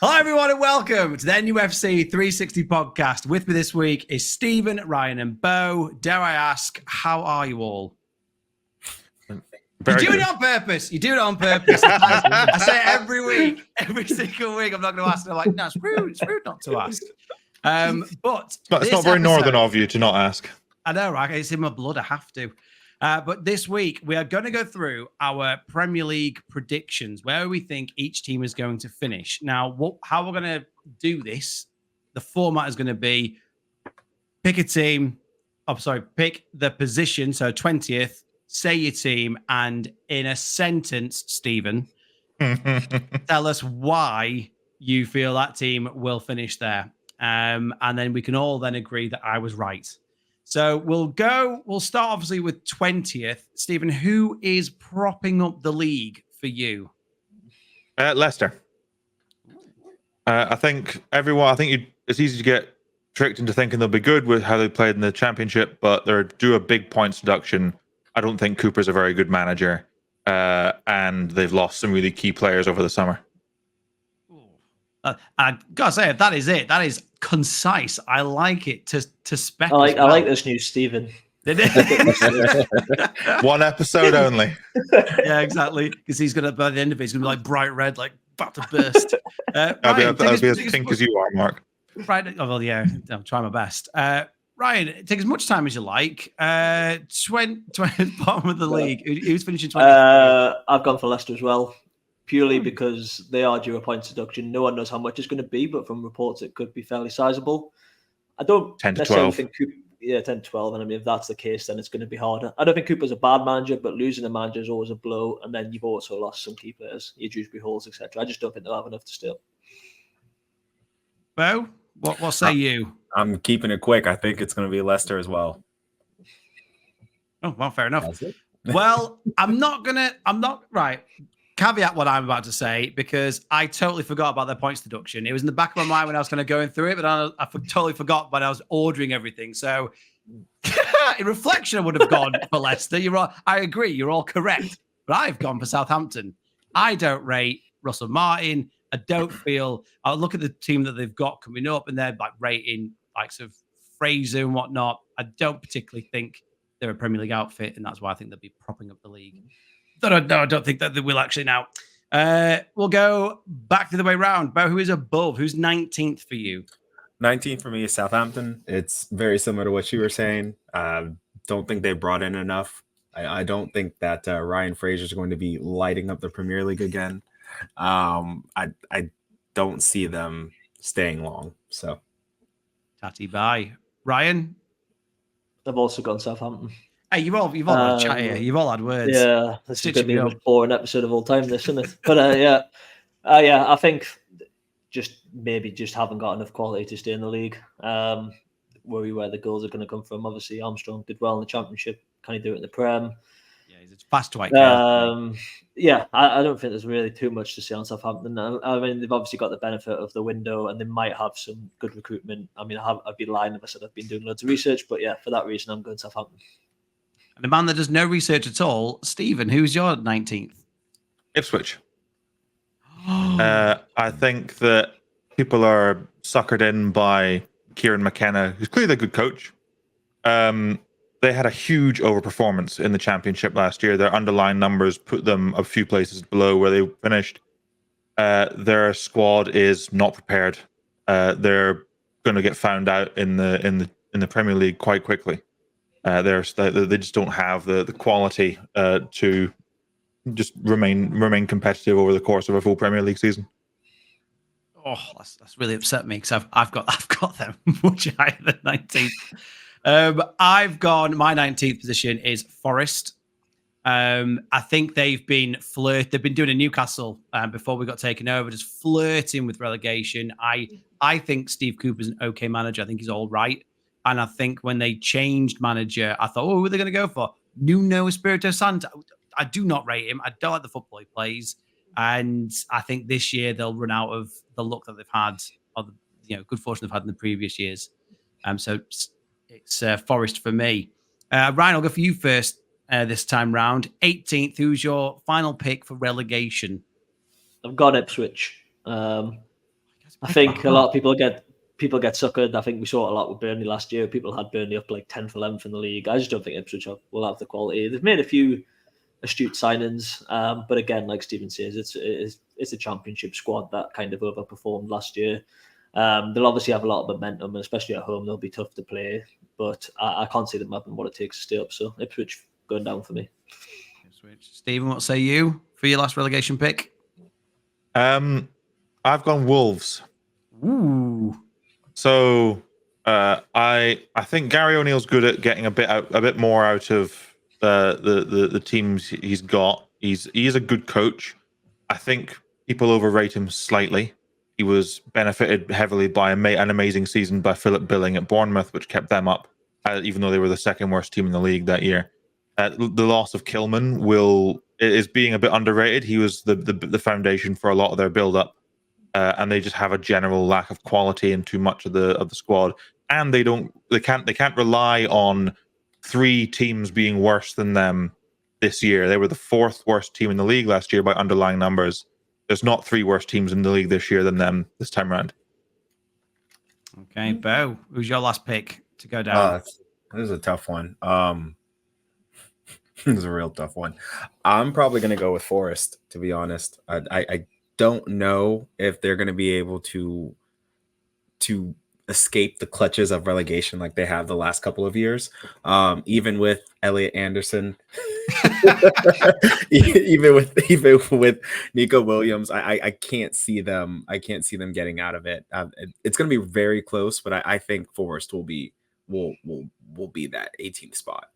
Hello, everyone, and welcome to the NUFC 360 podcast. With me this week is Stephen, Ryan, and Bo. Dare I ask, how are you all? You're doing it on purpose. You do it on purpose. I say it every week, every single week. I'm not going to ask. And I'm like, no, it's rude. It's rude not to ask. But it's not very northern of you to not ask. I know, right? It's in my blood. I have to. But this week, we are going to go through our Premier League predictions, where we think each team is going to finish. Now, how we're going to do this, the format is going to be pick a team. Pick the position. So 20th, say your team, and in a sentence, Stephen, tell us why you feel that team will finish there. And then we can all then agree that I was right. So we'll start obviously with 20th. Stephen, who is propping up the league for you? Leicester. I think it's easy to get tricked into thinking they'll be good with how they played in the Championship, but they're due a big points deduction. I don't think Cooper's a very good manager, and they've lost some really key players over the summer. I gotta say, that is it. That is concise. I like it to spec. I like this news, Stephen. One episode only. Yeah, exactly. Because he's gonna, by the end of it, he's gonna be like bright red, like about to burst. I'll be as pink as you are, Mark. Right. Oh, well, yeah, I'll try my best. Ryan, take as much time as you like. 20 bottom of the league. Who's finishing 20? I've gone for Leicester as well, purely because they are due a points deduction. No one knows how much it's going to be, but from reports, it could be fairly sizable. I don't 10 to 12. think 10 to 12. And I mean, if that's the case, then it's going to be harder. I don't think Cooper's a bad manager, but losing a manager is always a blow. And then you've also lost some key players, your Dewsbury Halls, etc. I just don't think they'll have enough to steal. Bo, what say you? I'm keeping it quick. I think it's going to be Leicester as well. Oh, well, fair enough. Well, I'm not right. Caveat what I'm about to say, because I totally forgot about their points deduction. It was in the back of my mind when I was kind of going through it, but I totally forgot when I was ordering everything. So in reflection, I would have gone for Leicester. I agree. You're all correct. But I've gone for Southampton. I don't rate Russell Martin. I don't feel. I look at the team that they've got coming up, and they're like rating likes of Fraser and whatnot. I don't particularly think they're a Premier League outfit, and that's why I think they'll be propping up the league. I don't think that they will actually now. We'll go back the other way around. Bo, who is above? Who's 19th for you? 19th for me is Southampton. It's very similar to what you were saying. Don't think they brought in enough. I don't think that Ryan Fraser is going to be lighting up the Premier League again. I don't see them staying long. So, Tatty bye. Ryan? I've also gone Southampton. Hey, you've all had a chat here. You've all had words. Yeah, this is going to be the most boring episode of all time, this, isn't it? But yeah, I think just haven't got enough quality to stay in the league. Worry where the goals are going to come from. Obviously, Armstrong did well in the Championship. Can he do it in the Prem? Yeah, he's a fast white. Yeah, I don't think there's really too much to say on Southampton. I mean, they've obviously got the benefit of the window, and they might have some good recruitment. I mean, I'd be lying if I said I've been doing loads of research, but yeah, for that reason, I'm going Southampton. And the man that does no research at all, Stephen, who's your 19th? Ipswich. I think that people are suckered in by Kieran McKenna, who's clearly a good coach. They had a huge overperformance in the Championship last year. Their underlying numbers put them a few places below where they finished. Their squad is not prepared. They're going to get found out in the Premier League quite quickly. They just don't have the quality to just remain competitive over the course of a full Premier League season. Oh, that's really upset me because I've got them much higher than 19th. I've gone. My 19th position is Forest. I think they've been doing a Newcastle before we got taken over, just flirting with relegation. I think Steve Cooper's an okay manager. I think he's all right. And I think when they changed manager, I thought, who are they going to go for? Nuno Espirito Santo. I do not rate him. I don't like the football he plays. And I think this year they'll run out of the luck that they've had, or the good fortune they've had in the previous years. So it's Forest for me. Ryan, I'll go for you first this time round. 18th, who's your final pick for relegation? I've got Ipswich. I think a lot of people get suckered. I think we saw it a lot with Burnley last year. People had Burnley up like 10th, 11th in the league. I just don't think Ipswich will have the quality. They've made a few astute signings, but again, like Stephen says, it's a championship squad that kind of overperformed last year. They'll obviously have a lot of momentum, and especially at home, they'll be tough to play. But I can't see them having what it takes to stay up. So Ipswich going down for me. Stephen, what say you for your last relegation pick? I've gone Wolves. Ooh. So I think Gary O'Neill's good at getting a bit more out of the teams he's got. He's a good coach. I think people overrate him slightly. He was benefited heavily by an amazing season by Philip Billing at Bournemouth, which kept them up, even though they were the second worst team in the league that year. The loss of Kilman is being a bit underrated. He was the foundation for a lot of their build-up, and they just have a general lack of quality in too much of the squad. And they can't rely on 3 teams being worse than them this year. They were the 4th worst team in the league last year by underlying numbers. There's not 3 worse teams in the league this year than them this time around. Okay, Bo, who's your last pick to go down? This is a tough one. This is a real tough one. I'm probably going to go with Forest, to be honest. I don't know if they're going to be able to escape the clutches of relegation like they have the last couple of years. Even with Elliot Anderson, even with Nico Williams, I can't see them. I can't see them getting out of it. It's going to be very close, but I think Forest will be that 18th spot.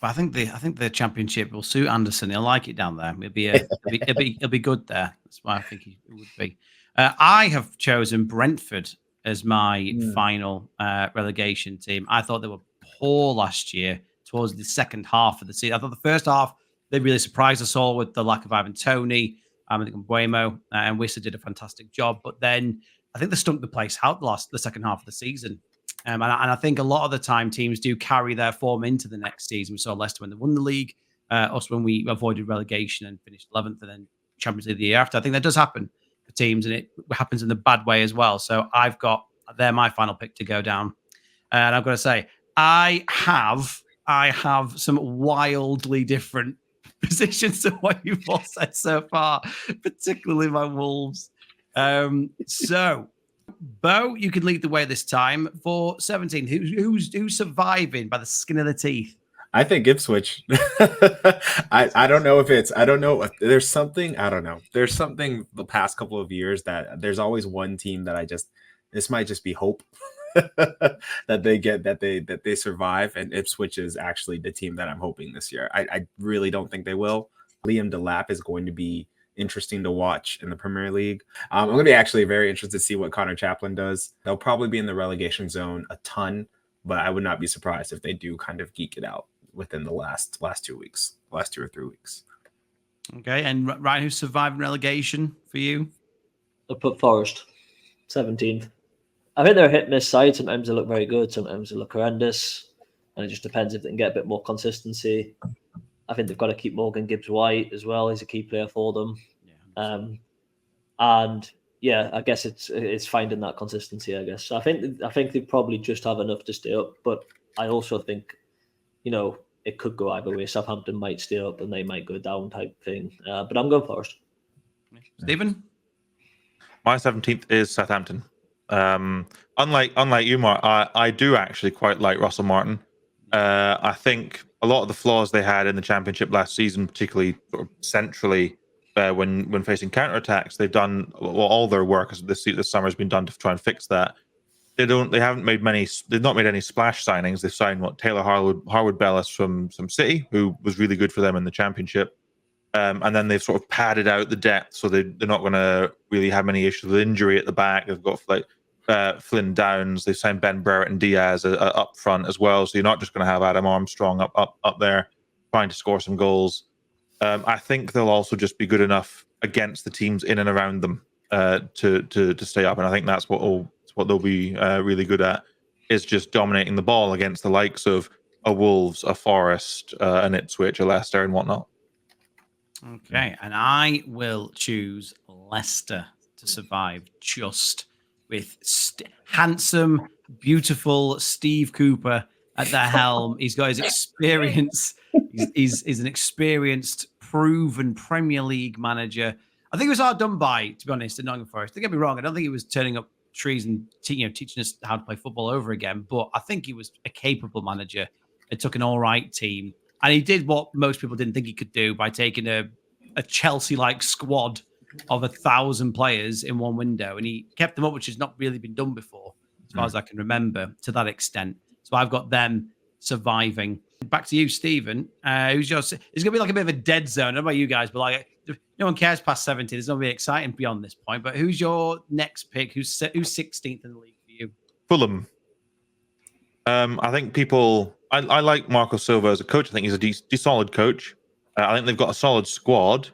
But I think the championship will suit Anderson. He'll like it down there. It'll be good there. That's why I think he would be. I have chosen Brentford as my final relegation team. I thought they were poor last year towards the second half of the season. I thought the first half they really surprised us all with the lack of Ivan Toney. I think Mbuemo and Wissa did a fantastic job. But then I think they stunk the place out the second half of the season. And I think a lot of the time teams do carry their form into the next season. We saw Leicester when they won the league, us when we avoided relegation and finished 11th and then Champions League the year after. I think that does happen for teams, and it happens in the bad way as well. So they're my final pick to go down. And I've got to say, I have some wildly different positions to what you've all said so far, particularly my Wolves. So, Bo, you can lead the way this time for 17. Who's surviving by the skin of the teeth? I think Ipswich. I don't know. There's something. I don't know. There's something the past couple of years that there's always one team that this might just be hope that they survive, and Ipswich is actually the team that I'm hoping this year. I really don't think they will. Liam Delap is going to be interesting to watch in the Premier League. I'm going to be actually very interested to see what Connor Chaplin does. They'll probably be in the relegation zone a ton, but I would not be surprised if they do kind of geek it out within the last 2 weeks, last 2 or 3 weeks. Okay, and Ryan, who's surviving relegation for you? I'll put Forest, 17th. I think they're a hit-miss side. Sometimes they look very good, sometimes they look horrendous, and it just depends if they can get a bit more consistency. I think they've got to keep Morgan Gibbs-White as well. He's a key player for them. Yeah. And yeah, I guess it's finding that consistency, I guess. So I think they probably just have enough to stay up, but I also think, it could go either way. Southampton might stay up and they might go down type thing. But I'm going Forest. Stephen? My 17th is Southampton. Unlike you, Mark, I do actually quite like Russell Martin. I think a lot of the flaws they had in the Championship last season, particularly sort of centrally when facing counterattacks, they've done all their work this summer has been done to try and fix that. They've not made any splash signings. They've signed Taylor Harwood Bellis from City, who was really good for them in the Championship. And then they've sort of padded out the depth, so they're not going to really have any issues with injury at the back. They've got Flynn Downs. They've signed Ben Brereton and Diaz up front as well. So you're not just going to have Adam Armstrong up there trying to score some goals. I think they'll also just be good enough against the teams in and around them to stay up. And I think that's what they'll be really good at, is just dominating the ball against the likes of a Wolves, a Forest, an Ipswich, a Leicester, and whatnot. Okay, and I will choose Leicester to survive just with handsome, beautiful Steve Cooper at the helm. He's got his experience. He's an experienced, proven Premier League manager. I think it was hard done by, to be honest, at Nottingham Forest. Don't get me wrong. I don't think he was turning up trees and teaching us how to play football over again. But I think he was a capable manager. It took an all right team. And he did what most people didn't think he could do by taking a Chelsea-like squad of 1,000 players in one window. And he kept them up, which has not really been done before, as far as I can remember, to that extent. So I've got them surviving. Back to you, Stephen. It's going to be like a bit of a dead zone. I don't know about you guys, but like no one cares past 70. There's not really exciting beyond this point. But who's your next pick? Who's 16th in the league for you? Fulham. I think people... I like Marco Silva as a coach. I think he's a solid coach. I think they've got a solid squad.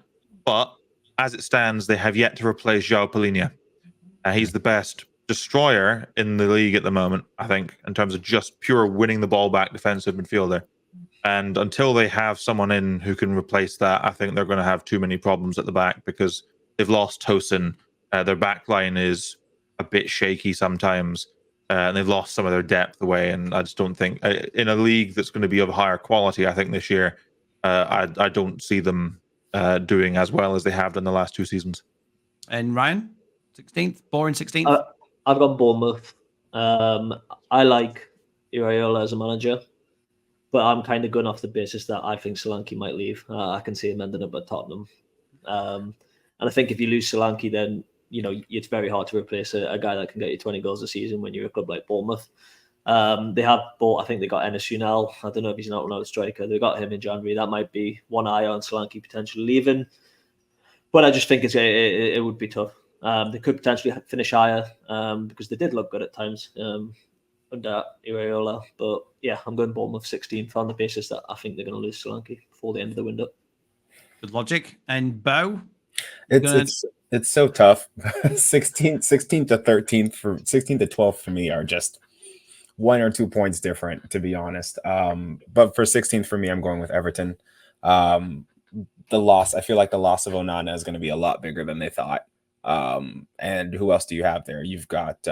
But as it stands, they have yet to replace João Palhinha. He's the best destroyer in the league at the moment, I think, in terms of just pure winning the ball back defensive midfielder. And until they have someone in who can replace that, I think they're going to have too many problems at the back because they've lost Tosin. Their back line is a bit shaky sometimes. And they've lost some of their depth away. And I just don't think, in a league that's going to be of higher quality, I think this year, I don't see them doing as well as they have done the last 2 seasons. And Ryan, 16th, boring 16th. I've got Bournemouth. I like Iraola as a manager, but I'm kind of going off the basis that I think Solanke might leave. I can see him ending up at Tottenham. And I think if you lose Solanke, then it's very hard to replace a guy that can get you 20 goals a season when you're a club like Bournemouth. They have bought, I think they got Enes Unal. I don't know if he's not another striker. They got him in January. That might be one eye on Solanke potentially leaving. But I just think it would be tough. They could potentially finish higher because they did look good at times under Iraola. But yeah, I'm going Bournemouth 16th on the basis that I think they're going to lose Solanke before the end of the window. Good logic. And Bo? It's so tough. 16th to 13th for 16th to 12th for me are just 1 or 2 points different, to be honest. But for 16th for me, I'm going with Everton. I feel like the loss of Onana is going to be a lot bigger than they thought. And who else do you have there? You've got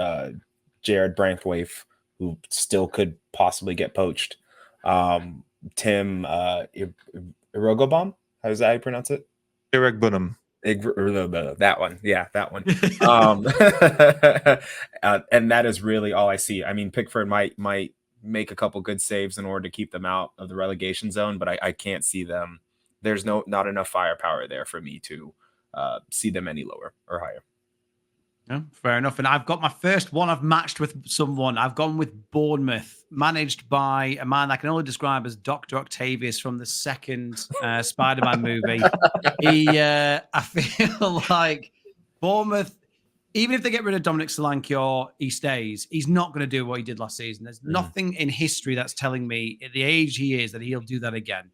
Jared Braithwaite, who still could possibly get poached. Tim Irogobom, how's that how you pronounce it? Iregbunam. That one. Yeah, that one. And that is really all I see. I mean, Pickford might make a couple good saves in order to keep them out of the relegation zone, but I can't see them. There's not enough firepower there for me to see them any lower or higher. Yeah, fair enough. And I've got my first one I've matched with someone. I've gone with Bournemouth, managed by a man I can only describe as Dr. Octavius from the second Spider-Man movie. I feel like Bournemouth, even if they get rid of Dominic Solanke or he stays, he's not going to do what he did last season. There's nothing in history that's telling me at the age he is that he'll do that again.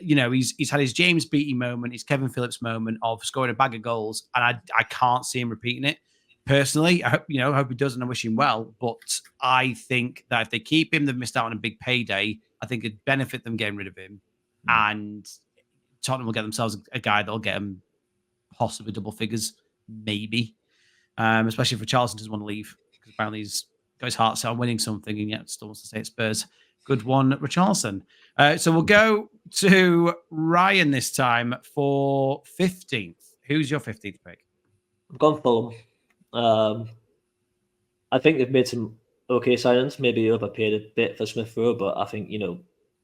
He's had his James Beattie moment, his Kevin Phillips moment of scoring a bag of goals, and I can't see him repeating it. Personally, I hope he does, and I wish him well. But I think that if they keep him, they've missed out on a big payday. I think it'd benefit them getting rid of him, and Tottenham will get themselves a guy that'll get them possibly double figures, maybe. Especially if Richarlison doesn't want to leave, because apparently he's got his heart set on winning something, and yet still wants to stay at Spurs. Good one, Richarlison. So we'll go to Ryan this time for 15th. Who's your 15th pick? I've gone Fulham. I think they've made some okay signings, maybe overpaid a bit for Smith Rowe, but I think,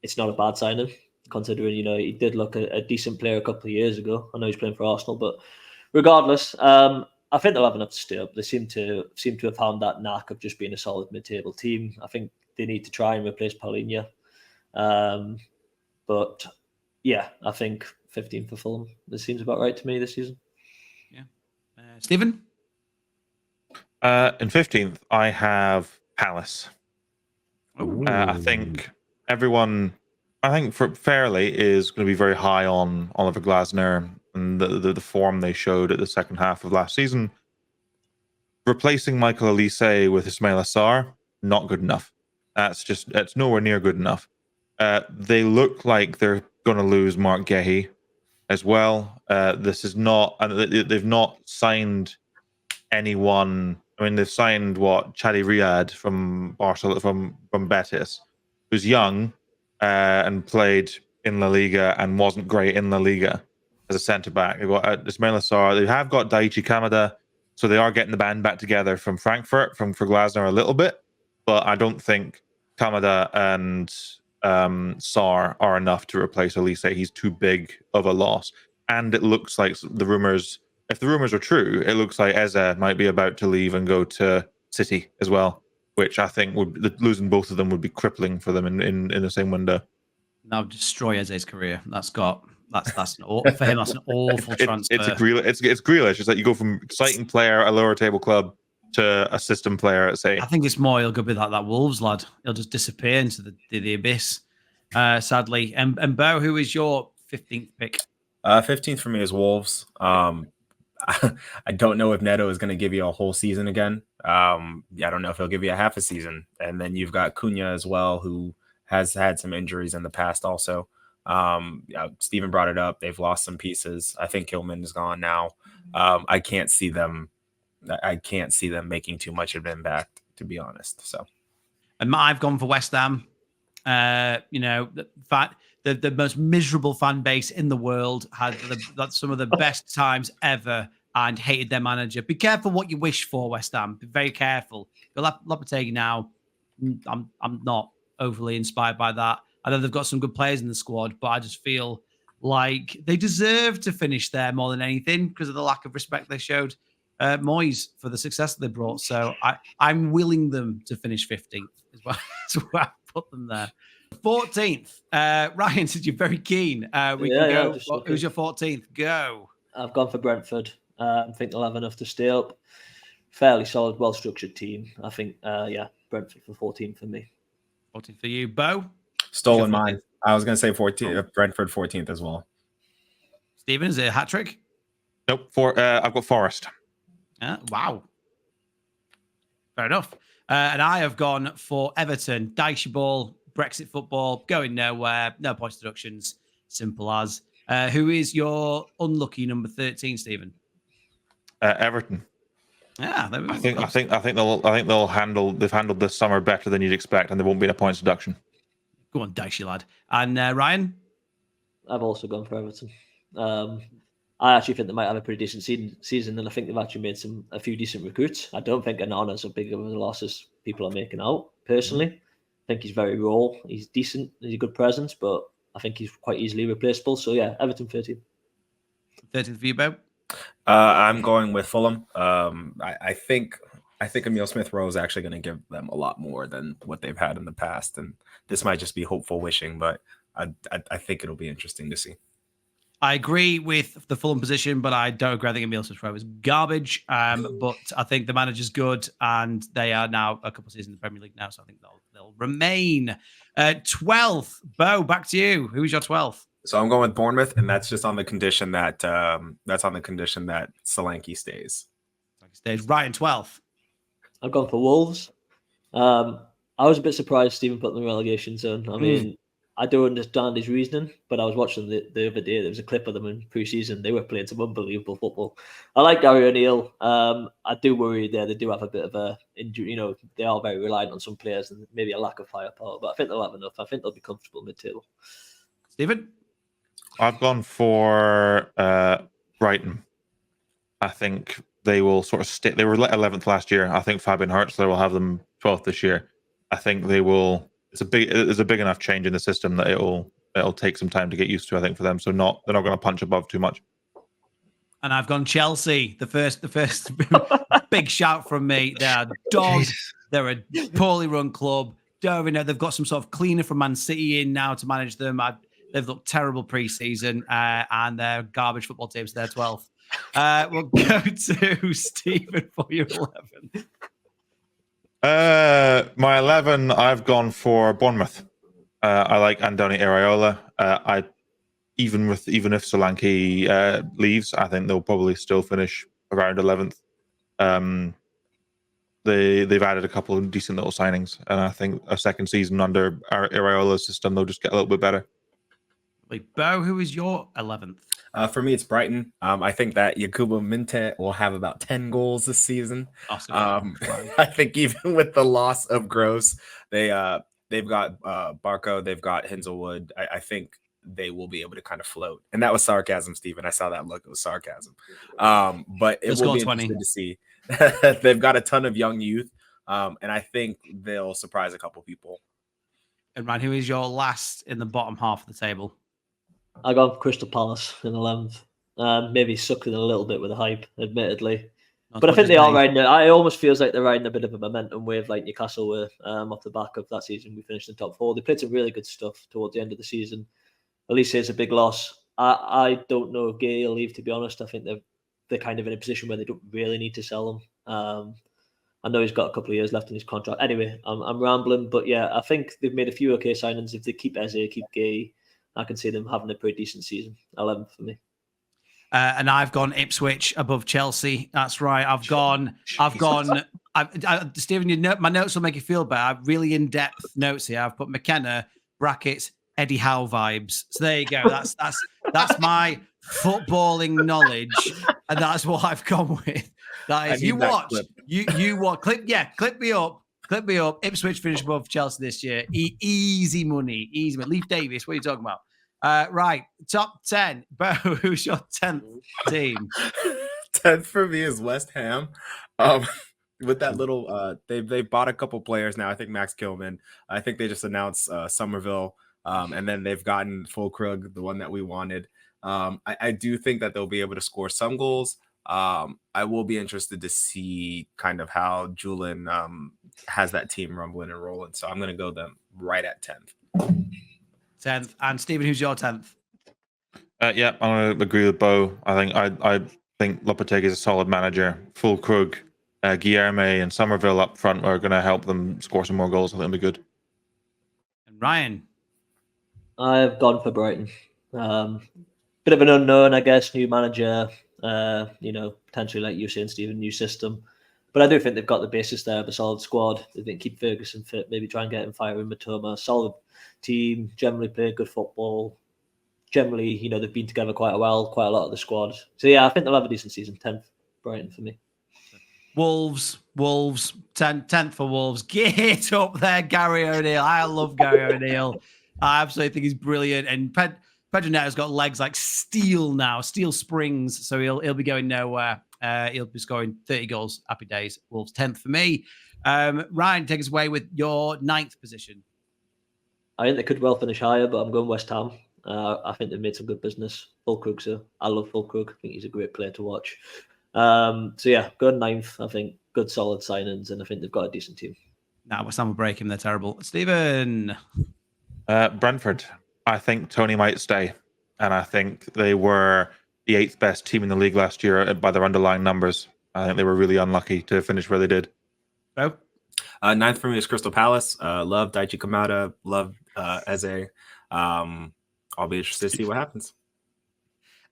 it's not a bad signing considering, he did look a decent player a couple of years ago. I know he's playing for Arsenal, but regardless, I think they'll have enough to stay up. They seem to have found that knack of just being a solid mid-table team. I think they need to try and replace Palhinha. But yeah, I think 15 for Fulham. This seems about right to me this season. Yeah. Stephen? In 15th, I have Palace. I think fairly is going to be very high on Oliver Glasner and the form they showed at the second half of last season. Replacing Michael Olise with Ismail Assar, not good enough. It's nowhere near good enough. They look like they're going to lose Mark Guéhi as well. They've not signed anyone I mean, they've signed Chadi Riyad from Barcelona, from Betis, who's young and played in La Liga and wasn't great in La Liga as a centre back. They've got Ismail Assar. They have got Daichi Kamada, so they are getting the band back together from Frankfurt, for Glasner a little bit, but I don't think Kamada and Sarr are enough to replace Elise. He's too big of a loss. And it looks like if the rumors are true, it looks like Eze might be about to leave and go to City as well, which I think losing both of them would be crippling for them in the same window. Now destroy Eze's career. For him. That's an awful transfer. It's Grealish. It's like you go from exciting player, a lower table club, to a system player at City. I think it's more he'll go be like that Wolves lad. He'll just disappear into the abyss. Sadly. And Bo, who is your 15th pick? 15th for me is Wolves. I don't know if Neto is going to give you a whole season again. I don't know if he'll give you a half a season. And then you've got Cunha as well, who has had some injuries in the past also. Steven brought it up. They've lost some pieces. I think Hillman is gone now. I can't see them making too much of an impact, to be honest. So, and I've gone for West Ham. The most miserable fan base in the world, had some of the best times ever, and hated their manager. Be careful what you wish for, West Ham. Be very careful. Lopetegui now, I'm not overly inspired by that. I know they've got some good players in the squad, but I just feel like they deserve to finish there more than anything because of the lack of respect they showed Moyes for the success that they brought. So I'm willing them to finish 15th as well. That's where I put them there. 14th. Ryan, since you're very keen, we can go. Who's your 14th? Go. I've gone for Brentford. I think they'll have enough to stay up. Fairly solid, well-structured team. I think, Brentford for 14 for me. 14th for you. Bo? Stolen mine. I was going to say 14th. Brentford 14th as well. Stephen, is it a hat trick? Nope. I've got Forest. Wow. Fair enough. And I have gone for Everton. Dicey ball, Brexit football, going nowhere, no points deductions, simple as. Who is your unlucky number 13, Stephen? Everton. Yeah, I think they'll handle this summer better than you'd expect, and there won't be a points deduction. Go on, Dicey lad. And Ryan? I've also gone for Everton. I actually think they might have a pretty decent season, and I think they've actually made a few decent recruits. I don't think Onana's as big of a loss as people are making out, personally. I think he's very raw. He's decent. He's a good presence, but I think he's quite easily replaceable. So, yeah, Everton 13th. 13th for you, Bo? I'm going with Fulham. I think Emile Smith-Rowe is actually going to give them a lot more than what they've had in the past. And this might just be hopeful wishing, but I think it'll be interesting to see. I agree with the Fulham position, but I don't agree. I think Emile Smith-Rowe is garbage. But I think the manager's good, and they are now a couple of seasons in the Premier League now, so I think they'll remain. 12th, Bo, back to you. Who's your 12th? So I'm going with Bournemouth, and that's just on the condition that Solanke stays. Ryan, 12th. I've gone for Wolves. I was a bit surprised Stephen put them in the relegation zone. I mean, I do understand his reasoning, but I was watching the other day. There was a clip of them in pre-season. They were playing some unbelievable football. I like Gary O'Neill. I do worry there. They do have a bit of a injury. They are very reliant on some players and maybe a lack of firepower. But I think they'll have enough. I think they'll be comfortable mid-table. Stephen? I've gone for Brighton. I think they will sort of stay. They were 11th last year. I think Fabian Hertzler will have them 12th this year. I think they will. It's a big enough change in the system that it'll take some time to get used to, I think, for them. So they're not going to punch above too much. And I've gone Chelsea. The first big shout from me. They're dogs. They're a poorly run club. They've got some sort of cleaner from Man City in now to manage them. They've looked terrible pre-season, and they're garbage football teams. They're 12th. We'll go to Stephen for your 11th. My 11, I've gone for Bournemouth. I like Andoni Iraola. Even if Solanke leaves, I think they'll probably still finish around 11th. They've added a couple of decent little signings, and I think a second season under Iraola's system, they'll just get a little bit better. Bo, who is your 11th? For me, it's Brighton. I think that Yakubu Minte will have about 10 goals this season. I think even with the loss of Gross, they've got Barco, they've got Hazelwood. I think they will be able to kind of float. And that was sarcasm, Stephen. I saw that look. It was sarcasm. But it will be interesting to see. They've got a ton of young youth, and I think they'll surprise a couple people. And Ryan, who is your last in the bottom half of the table? I got Crystal Palace in 11th. Maybe sucking a little bit with the hype, admittedly. But I think they are riding it. I almost feels like they're riding a bit of a momentum wave like Newcastle were off the back of that season. We finished in top 4. They played some really good stuff towards the end of the season. Elise is a big loss. I don't know if Gay will leave, to be honest. I think they're kind of in a position where they don't really need to sell him. I know he's got a couple of years left in his contract. Anyway, I'm rambling, but yeah, I think they've made a few okay signings. If they keep Eze, keep Gay, I can see them having a pretty decent season. 11 for me. And I've gone Ipswich above Chelsea. That's right. Stephen, my notes will make you feel better. I have really in-depth notes here. I've put McKenna, brackets, Eddie Howe vibes. So there you go. That's my footballing knowledge, and that's what I've gone with. That is, you watch. Clip me up. Ipswich finished above Chelsea this year. Easy money. Leaf Davis, what are you talking about? Right, top 10. Bo, who's your 10th team? 10th for me is West Ham. With that little, they bought a couple players now. I think Max Kilman. I think they just announced Somerville, and then they've gotten Fulkrug, the one that we wanted. I do think that they'll be able to score some goals. I will be interested to see kind of how Julian has that team rumbling and rolling. So I'm going to go them right at 10th. 10th. And Stephen, who's your 10th? Yeah, I'm going to agree with Bo. I think Lopetegui is a solid manager. Fulkrug, Guilherme, and Somerville up front are going to help them score some more goals. I think it'll be good. And Ryan? I've gone for Brighton. Bit of an unknown, I guess. New manager. Potentially, like you saying, Stephen, new system. But I do think they've got the basis there of a solid squad. They think keep Ferguson fit, maybe try and get him firing Matoma. Solid team, generally play good football. Generally, they've been together quite a lot of the squad. So yeah, I think they'll have a decent season. 10th, Brighton for me. Wolves, 10th for Wolves. Get up there, Gary O'Neill. I love Gary O'Neill. I absolutely think he's brilliant. And Pedro Neto's got legs like steel now, steel springs. So he'll be going nowhere. He'll be scoring 30 goals. Happy days. Wolves 10th for me. Ryan, take us away with your 9th position. I think they could well finish higher, but I'm going West Ham. I think they've made some good business. Fulkrug, so I love Fulkrug. I think he's a great player to watch. So yeah, good 9th. I think good solid signings, and I think they've got a decent team. West Ham will break him. They're terrible. Stephen. Brentford. I think Tony might stay, and I think they were the 8th best team in the league last year by their underlying numbers. I think they were really unlucky to finish where they did. Oh. 9th for me is Crystal Palace. Love Daichi Kamada. Love Eze. I'll be interested to see what happens.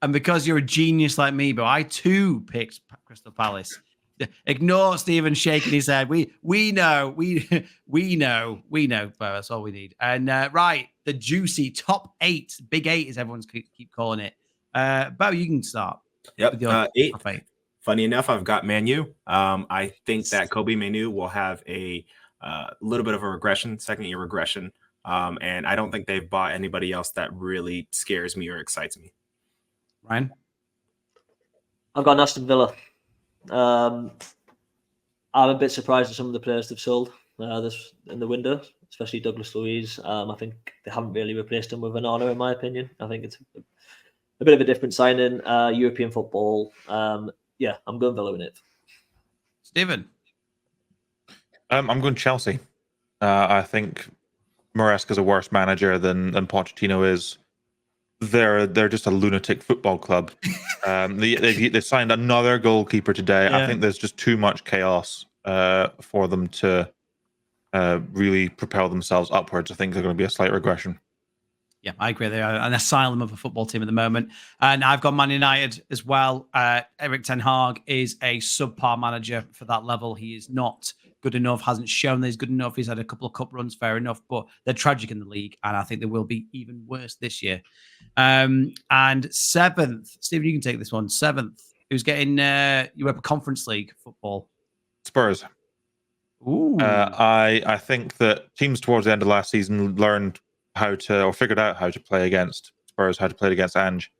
And because you're a genius like me, but I too picked Crystal Palace. Ignore Stephen shaking his head. We know, but that's all we need. And right, the juicy top 8, big 8 as everyone's keep calling it. Bo, you can start. Yep, 8. Funny enough, I've got Man U. I think that Kobe Manu will have a little bit of a regression, second-year regression. And I don't think they've bought anybody else that really scares me or excites me. Ryan? I've got Aston Villa. I'm a bit surprised at some of the players they've sold this in the window, especially Douglas Luiz. I think they haven't really replaced him with an honour, in my opinion. I think it's a bit of a different signing. European football. Yeah, I'm going Villa in it. Stephen? I'm going Chelsea. I think Maresca's a worse manager than Pochettino is. They're just a lunatic football club. They signed another goalkeeper today. Yeah. I think there's just too much chaos for them to really propel themselves upwards. I think they're going to be a slight regression. Yeah, I agree. They are an asylum of a football team at the moment. And I've got Man United as well. Erik ten Hag is a subpar manager for that level. He is not good enough, hasn't shown that he's good enough. He's had a couple of cup runs, fair enough, but they're tragic in the league, and I think they will be even worse this year. And 7th, Stephen, you can take this one. 7th, who's getting Europa Conference League football? Spurs. Ooh. I think that teams towards the end of last season learned figured out how to play against Spurs, how to play against Ange.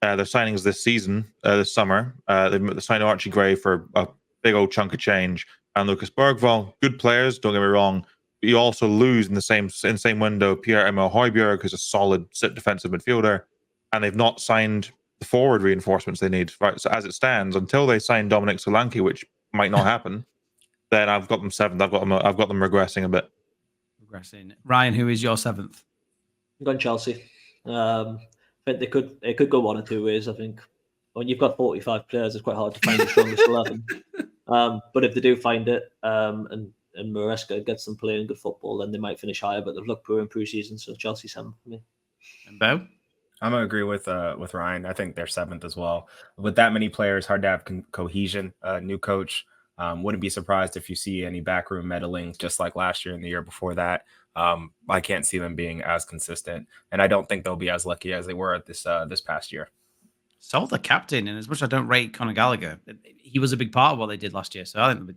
Their signings this season, this summer, they signed Archie Gray for a big old chunk of change, and Lucas Bergvall, good players, don't get me wrong, but you also lose in the same window Pierre-Emile Højbjerg, who's a solid defensive midfielder, and they've not signed the forward reinforcements they need. Right, so as it stands, until they sign Dominic Solanke, which might not happen, then I've got them 7th. I've got them regressing a bit. Regressing. Ryan, who is your 7th? I'm going Chelsea. I think it could go one or two ways. I think when you've got 45 players, it's quite hard to find the strongest 11. But if they do find it, and Maresca gets them playing good football, then they might finish higher. But they've looked poor in pre-season, so Chelsea 7th for me. And Bo? I'm gonna agree with Ryan. I think they're 7th as well. With that many players, hard to have cohesion. New coach. Wouldn't be surprised if you see any backroom meddling, just like last year and the year before that. I can't see them being as consistent, and I don't think they'll be as lucky as they were at this past year. Sold the captain, and as much as I don't rate Conor Gallagher, he was a big part of what they did last year. So I think,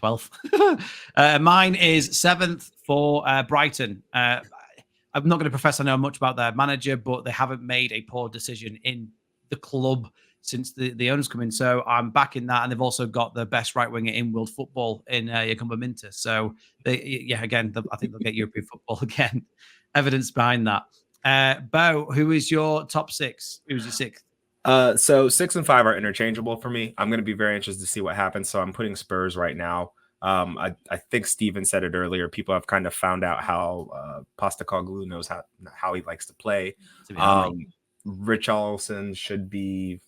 12th. Mine is 7th for Brighton. I'm not going to profess I know much about their manager, but they haven't made a poor decision in the club since the owners come in. So I'm backing that. And they've also got the best right winger in world football in Yakumba Minter. So I think they'll get European football again. Evidence behind that. Bo, who is your top 6? Who's your 6th? So 6 and 5 are interchangeable for me. I'm going to be very interested to see what happens. So I'm putting Spurs right now. I think Steven said it earlier. People have kind of found out how Postecoglou knows how he likes to play. Richarlison should be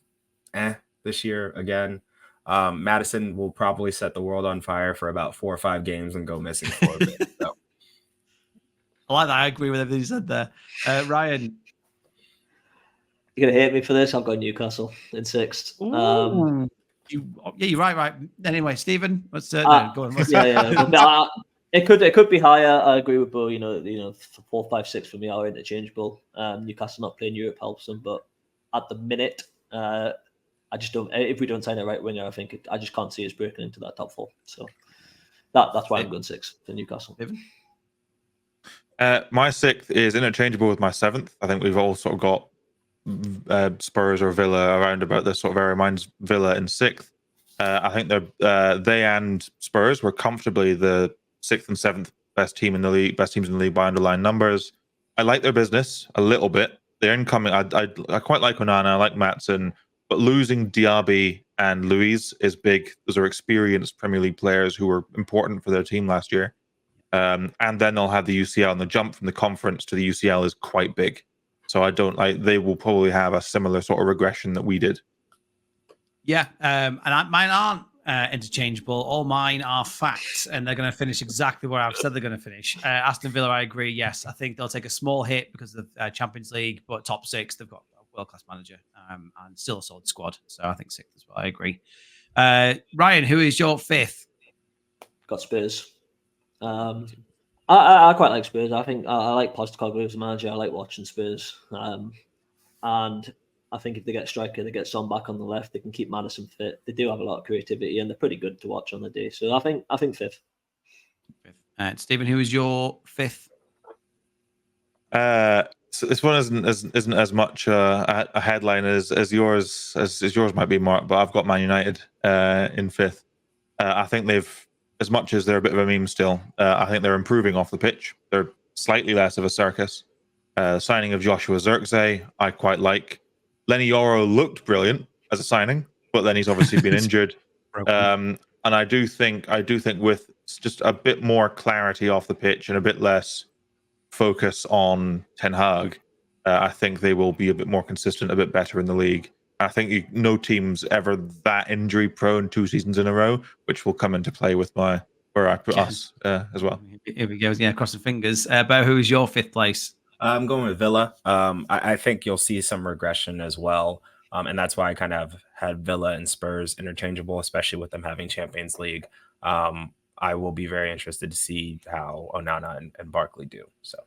this year again. Madison will probably set the world on fire for about 4 or 5 games and go missing for a bit. So. I like that. I agree with everything you said there. Ryan. You're going to hate me for this. I've got Newcastle in 6th. You're right. Anyway, Stephen, let's go on. It could be higher. I agree with Bo. 4, 5, 6 for me are interchangeable. Newcastle not playing Europe helps them, but at the minute, I just don't. If we don't sign a right winger, I just can't see us breaking into that top 4. So that's why I'm going 6 for Newcastle. My 6th is interchangeable with my 7th. I think we've all sort of got Spurs or Villa around about this sort of area. Mine's Villa in 6th. I think they and Spurs were comfortably the 6th and 7th best teams in the league by underlying numbers. I like their business a little bit. They're incoming. I quite like Onana. I like Maatsen, but losing Diaby and Luiz is big. Those are experienced Premier League players who were important for their team last year. And then they'll have the UCL, and the jump from the conference to the UCL is quite big. So they will probably have a similar sort of regression that we did. Yeah. Mine aren't interchangeable. All mine are facts, and they're going to finish exactly where I've said they're going to finish. Aston Villa, I agree. Yes, I think they'll take a small hit because of the Champions League, but top 6, they've got a world-class manager and still a solid squad. So I think 6th as well. I agree. Ryan, who is your 5th? Got Spurs. I quite like Spurs. I think I like Postecoglou as a manager. I like watching Spurs. And I think if they get a striker, they get Son back on the left, they can keep Madison fit. They do have a lot of creativity, and they're pretty good to watch on the day. So I think 5th. Stephen, who is your 5th? So this one isn't as much a headline as yours might be, Mark. But I've got Man United in 5th. I think they've, as much as they're a bit of a meme still, I think they're improving off the pitch. They're slightly less of a circus. Signing of Joshua Zirkzee, I quite like. Lenny Yoro looked brilliant as a signing, but then he's obviously been injured. And I do think with just a bit more clarity off the pitch and a bit less focus on Ten Hag, I think they will be a bit more consistent, a bit better in the league. I think no team's ever that injury prone 2 seasons in a row, which will come into play with where I put us as well. Here we go. Yeah, crossing fingers. Bo, who is your 5th place? I'm going with Villa. I think you'll see some regression as well. And that's why I kind of had Villa and Spurs interchangeable, especially with them having Champions League. I will be very interested to see how Onana and Barkley do. So.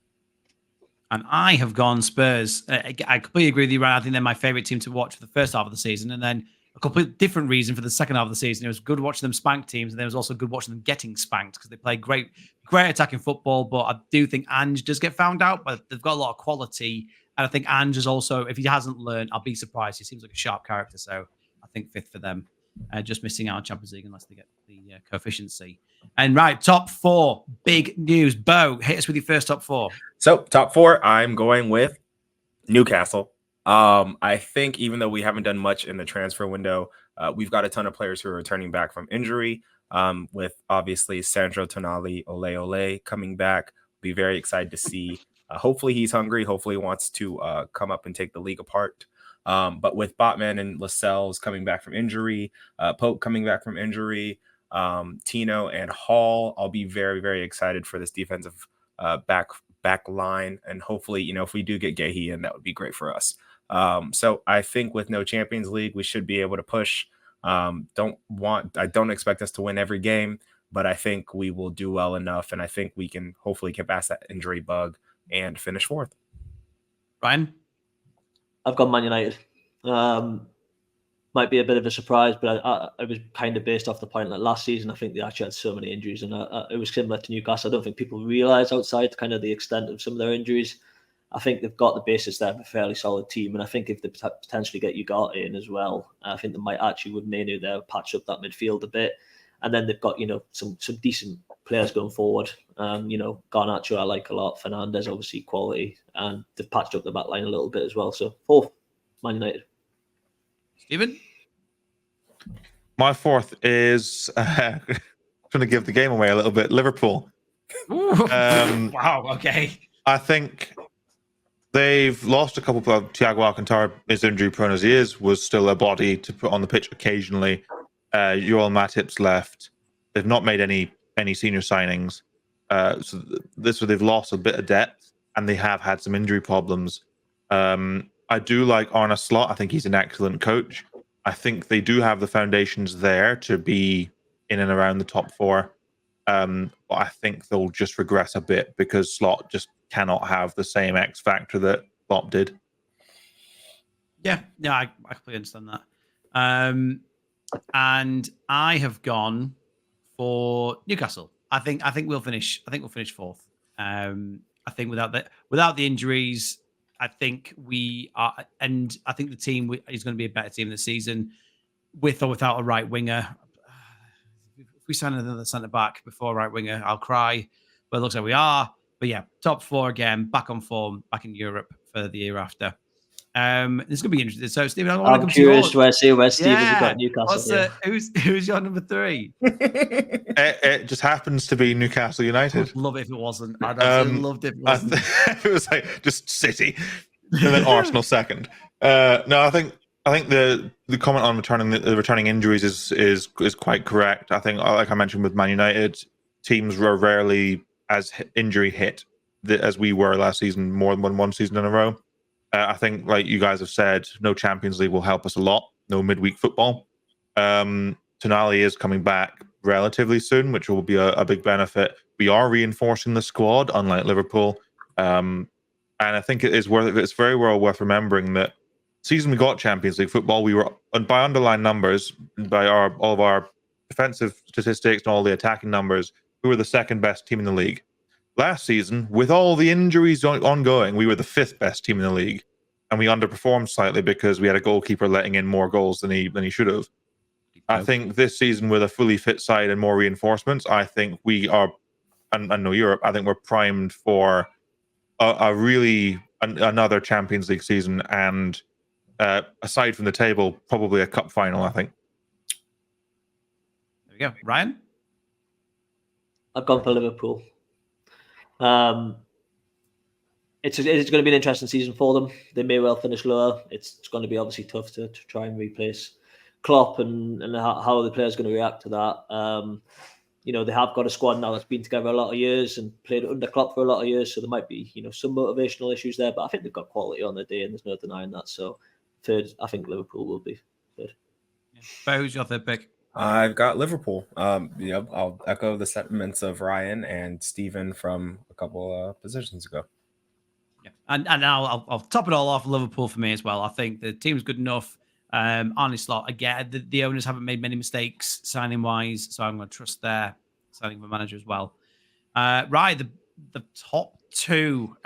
And I have gone Spurs. I completely agree with you, Ryan. I think they're my favorite team to watch for the first half of the season. And then a completely different reason for the second half of the season. It was good watching them spank teams. And there was also good watching them getting spanked because they play great attacking football. But I do think Ange does get found out, but they've got a lot of quality. And I think Ange is also, if he hasn't learned, I'll be surprised. He seems like a sharp character. So I think fifth for them. Just missing out on Champions League unless they get the coefficiency. And right, top four, big news. Bo, hit us with your first top four. So top four, I'm going with Newcastle. I think even though we haven't done much in the transfer window, we've got a ton of players who are returning back from injury. With obviously Sandro Tonali, Ole coming back. Be very excited to see. Hopefully he's hungry. Hopefully he wants to come up and take the league apart. But with Botman and Lascelles coming back from injury, Pope coming back from injury, Tino and Hall, I'll be very, very excited for this defensive back line. And hopefully, if we do get Guehi in, that would be great for us. So I think with no Champions League, we should be able to push. I don't expect us to win every game, but I think we will do well enough. And I think we can hopefully get past that injury bug and finish fourth. Ryan? I've got Man United. Might be a bit of a surprise, but I was kind of based off the point that last season, I think they actually had so many injuries, and it was similar to Newcastle. I don't think people realise outside kind of the extent of some of their injuries. I think they've got the basis there of a fairly solid team, and I think if they potentially get Ugarte in as well, I think they might actually, with Manu there, patch up that midfield a bit. And then they've got, some decent players going forward. Garnacho I like a lot. Fernandes, obviously, quality. And they've patched up the back line a little bit as well. So, fourth, Man United. Stephen? My fourth is trying to give the game away a little bit. Liverpool. Wow, okay. I think they've lost a couple of Thiago Alcantara, as injury prone as he is, was still a body to put on the pitch occasionally. Joel Matip's left. They've not made any senior signings. So they've lost a bit of depth, and they have had some injury problems. I do like Arne Slot. I think he's an excellent coach. I think they do have the foundations there to be in and around the top four. But I think they'll just regress a bit because Slot just cannot have the same X factor that Klopp did. Yeah, I completely understand that. And I have gone for Newcastle. I think we'll finish. I think we'll finish fourth. I think without the injuries, I think we are, and I think the team is going to be a better team this season, with or without a right winger. If we sign another centre back before right winger, I'll cry. But it looks like we are. But yeah, top four again, back on form, back in Europe for the year after. This could be interesting. So, Stephen, I'm curious to see where Stephen's got Newcastle. Who's your number three? It just happens to be Newcastle United. I'd love it if it wasn't. I'd absolutely loved it if it wasn't. It was like just City, and then Arsenal second. No, I think the comment on returning injuries is quite correct. I think, like I mentioned with Man United, teams were rarely as injury hit as we were last season, more than one season in a row. I think, like you guys have said, no Champions League will help us a lot. No midweek football. Tonali is coming back relatively soon, which will be a big benefit. We are reinforcing the squad, unlike Liverpool. And I think it's very well worth remembering that season we got Champions League football, we were, by underlying numbers, by all of our defensive statistics and all the attacking numbers, we were the second best team in the league. Last season, with all the injuries ongoing, we were the fifth best team in the league, and we underperformed slightly because we had a goalkeeper letting in more goals than he should have. I think this season, with a fully fit side and more reinforcements, I think we are, and no Europe, I think we're primed for another Champions League season, and aside from the table, probably a cup final, I think. There we go. Ryan? I've gone for Liverpool. It's going to be an interesting season for them. They may well finish lower. It's going to be obviously tough to try and replace Klopp and how the players are going to react to that. They have got a squad now that's been together a lot of years and played under Klopp for a lot of years, so there might be some motivational issues there. But I think they've got quality on their day, and there's no denying that. So third, I think Liverpool will be third. Yeah. Who's your third pick? I've got Liverpool. I'll echo the sentiments of Ryan and Stephen from a couple positions ago. Yeah. And I'll top it all off. Liverpool for me as well. I think the team's good enough. Arne Slot, again, the owners haven't made many mistakes signing wise, so I'm going to trust their signing of a manager as well. Right, the top two.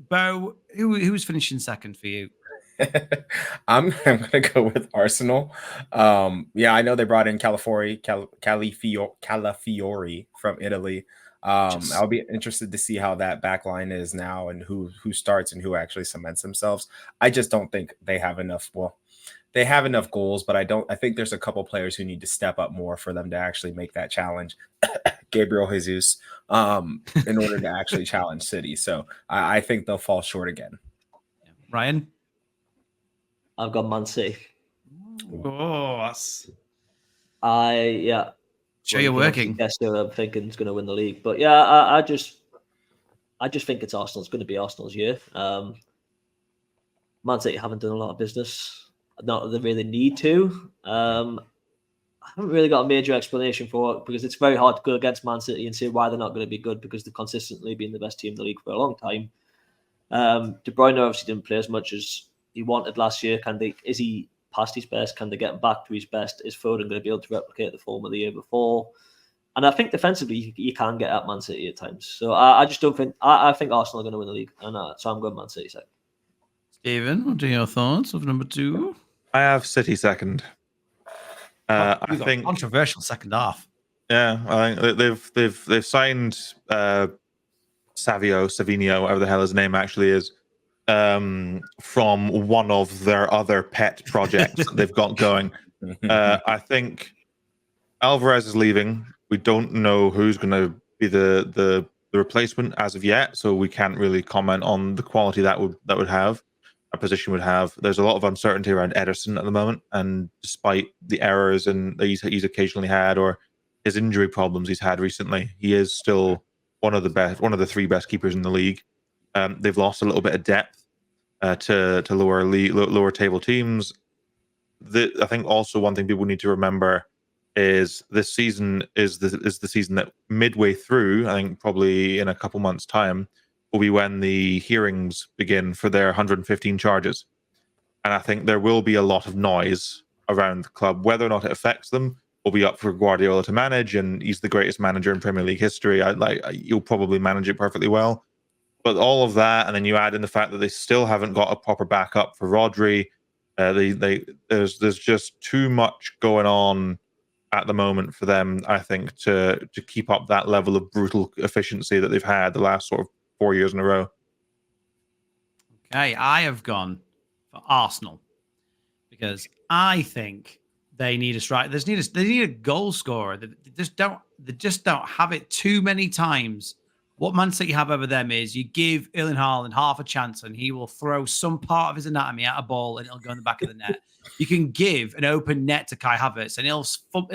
Bo, who's finishing second for you? I'm gonna go with Arsenal. Yeah, I know they brought in Calafiori from Italy. I'll be interested to see how that back line is now and who starts and who actually cements themselves. I just don't think they have enough. Well, they have enough goals, but I think there's a couple players who need to step up more for them to actually make that challenge. Gabriel Jesus, in order to actually challenge City. So I think they'll fall short again. Ryan? I've got Man City. Oh, that's... Sure, you're working. Guess who I'm thinking is going to win the league, but yeah, I just think it's Arsenal. It's going to be Arsenal's year. Man City haven't done a lot of business. Not that they really need to. I haven't really got a major explanation for it because it's very hard to go against Man City and say why they're not going to be good because they've consistently been the best team in the league for a long time. De Bruyne obviously didn't play as much as he wanted last year. Is he past his best? Can they get him back to his best? Is Foden going to be able to replicate the form of the year before? And I think defensively you can get at Man City at times. So I just don't think I think Arsenal are going to win the league, and so I'm going Man City second. Stephen, what are your thoughts of number two? I have City second. I think controversial second half. Yeah, I think they've signed Savinho, whatever the hell his name actually is, from one of their other pet projects that they've got going. I think Alvarez is leaving. We don't know who's going to be the replacement as of yet, so we can't really comment on the quality that would have. A position would have. There's a lot of uncertainty around Ederson at the moment, and despite the errors and he's occasionally had or his injury problems he's had recently, he is still one of the three best keepers in the league. They've lost a little bit of depth to lower table teams. I think also one thing people need to remember is this season is the season that midway through, I think probably in a couple months' time, will be when the hearings begin for their 115 charges. And I think there will be a lot of noise around the club. Whether or not it affects them will be up for Guardiola to manage, and he's the greatest manager in Premier League history. You'll probably manage it perfectly well. But all of that, and then you add in the fact that they still haven't got a proper backup for Rodri. There's just too much going on at the moment for them, I think, to keep up that level of brutal efficiency that they've had the last sort of 4 years in a row. Okay, I have gone for Arsenal because I think they need a strike. They need a goal scorer. They just don't have it too many times. What Man City have over them is you give Erling Haaland half a chance and he will throw some part of his anatomy at a ball and it'll go in the back of the net. You can give an open net to Kai Havertz and he'll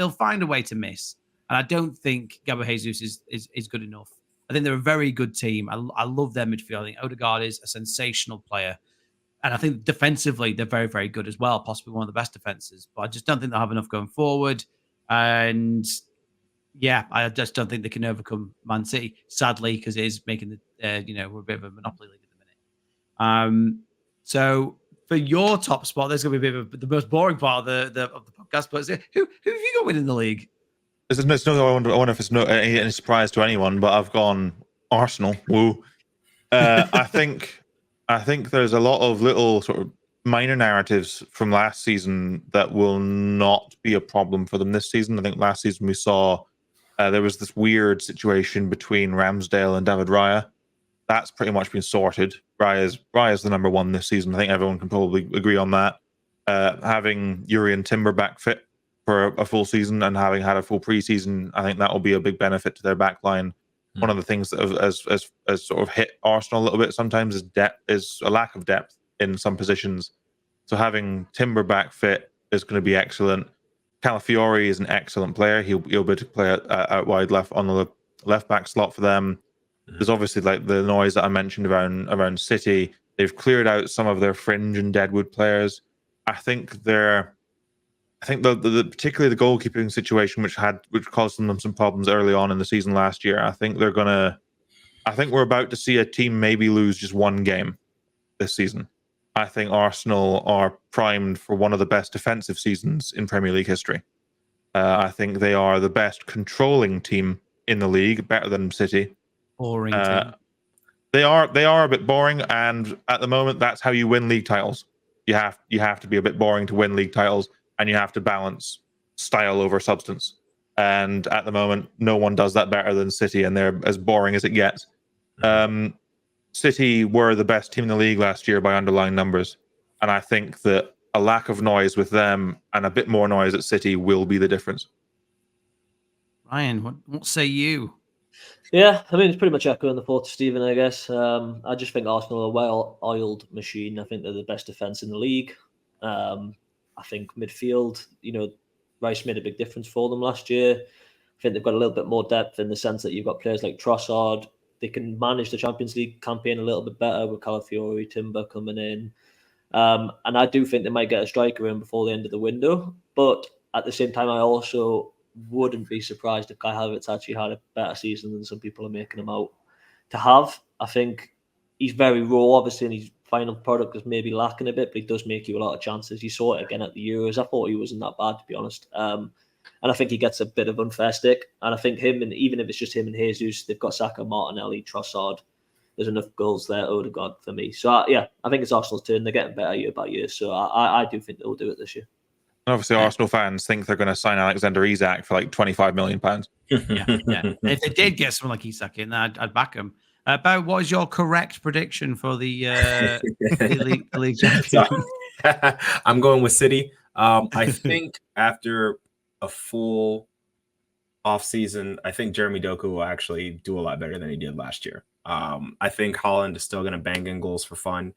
find a way to miss. And I don't think Gabriel Jesus is good enough. I think they're a very good team. I love their midfield. I think Odegaard is a sensational player. And I think defensively, they're very, very good as well. Possibly one of the best defenses. But I just don't think they'll have enough going forward. And yeah, I just don't think they can overcome Man City, sadly, because it is making we're a bit of a monopoly league at the minute. So for your top spot, there's going to be a bit of the most boring part of the podcast. But who have you got winning the league? I wonder if it's no any surprise to anyone, but I've gone Arsenal. Woo! I think there's a lot of little sort of minor narratives from last season that will not be a problem for them this season. I think last season we saw there was this weird situation between Ramsdale and David Raya. That's pretty much been sorted. Raya's the number one this season. I think everyone can probably agree on that. Having Yuri and Timber back fit for a full season and having had a full preseason, I think that will be a big benefit to their back line. One of the things that has sort of hit Arsenal a little bit sometimes is a lack of depth in some positions. So having Timber back fit is going to be excellent. Calafiori is an excellent player. He'll be able to play out wide left on the left back slot for them. There's obviously like the noise that I mentioned around City. They've cleared out some of their fringe and deadwood players. I think they're I think particularly the goalkeeping situation, which caused them some problems early on in the season last year. I think we're about to see a team maybe lose just one game this season. I think Arsenal are primed for one of the best defensive seasons in Premier League history. I think they are the best controlling team in the league, better than City. Boring team. They are a bit boring, and at the moment, that's how you win league titles. You have to be a bit boring to win league titles, and you have to balance style over substance. And at the moment, no one does that better than City, and they're as boring as it gets. City were the best team in the league last year by underlying numbers, and I think that a lack of noise with them and a bit more noise at City will be the difference. Ryan, what say you? Yeah, I mean, it's pretty much echoing the thoughts of Stephen, I guess. I just think Arsenal are a well-oiled machine. I think they're the best defence in the league. I think midfield, Rice made a big difference for them last year. I think they've got a little bit more depth in the sense that you've got players like Trossard. They can manage the Champions League campaign a little bit better with Calafiori, Timber coming in. And I do think they might get a striker in before the end of the window. But at the same time, I also wouldn't be surprised if Kai Havertz actually had a better season than some people are making him out to have. I think he's very raw, obviously, and his final product is maybe lacking a bit, but he does make you a lot of chances. You saw it again at the Euros. I thought he wasn't that bad, to be honest. And I think he gets a bit of unfair stick. And I think him, and even if it's just him and Jesus, they've got Saka, Martinelli, Trossard. There's enough goals there, Odegaard, for me. So, I think it's Arsenal's turn. They're getting better year by year. So I do think they'll do it this year. Obviously, Arsenal fans think they're going to sign Alexander Isak for like £25 million. Yeah. If they did get someone like Isak in, I'd back him. About what is your correct prediction for the league champion? So, I'm going with City. I think after a full off season, I think Jeremy Doku will actually do a lot better than he did last year. I think Haaland is still going to bang in goals for fun.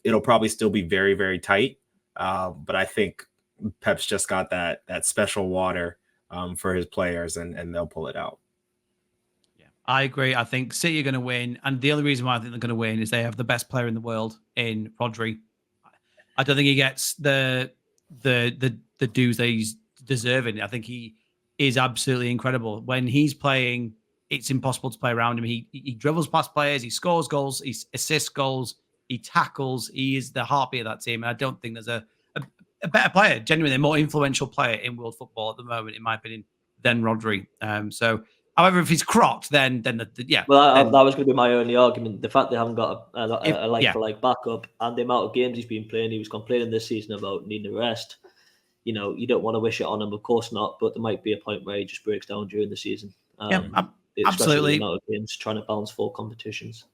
It'll probably still be very, very tight. But I think Pep's just got that special water for his players, and they'll pull it out. Yeah, I agree. I think City are going to win, and the only reason why I think they're going to win is they have the best player in the world in Rodri. I don't think he gets the dues that he's deserving. I think he is absolutely incredible. When he's playing, it's impossible to play around him. He dribbles past players, he scores goals, he assists goals, he tackles. He is the heartbeat of that team, and I don't think there's a better player, genuinely a more influential player in world football at the moment, in my opinion, than Rodri. So, however, if he's crocked, then yeah. Well, that was going to be my only argument. The fact they haven't got a like-for-like backup and the amount of games he's been playing, he was complaining this season about needing a rest. You don't want to wish it on him, of course not, but there might be a point where he just breaks down during the season. Absolutely. The amount of games trying to balance 4 competitions.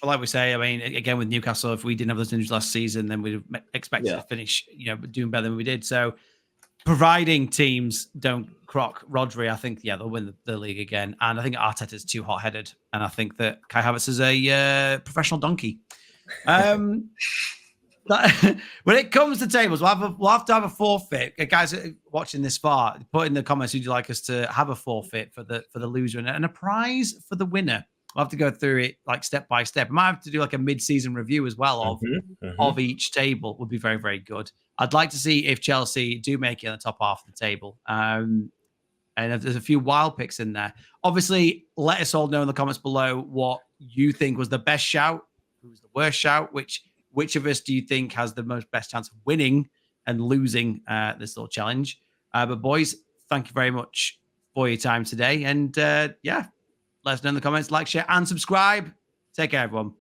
Well, like we say, I mean, again, with Newcastle, if we didn't have those injuries last season, then we'd expect to finish, doing better than we did. So, providing teams don't crock Rodri, I think, they'll win the league again. And I think Arteta's too hot-headed. And I think that Kai Havertz is a professional donkey. When it comes to tables, we'll have to have a forfeit. Guys watching this far, put in the comments, would you like us to have a forfeit for the loser and a prize for the winner? We'll have to go through it like step by step. I might have to do like a mid-season review as well of each table. Would be very, very good. I'd like to see if Chelsea do make it on the top half of the table. And if there's a few wild picks in there. Obviously, let us all know in the comments below what you think was the best shout, who was the worst shout, which of us do you think has the most best chance of winning and losing this little challenge. But boys, thank you very much for your time today. And let us know in the comments, like, share, and subscribe. Take care, everyone.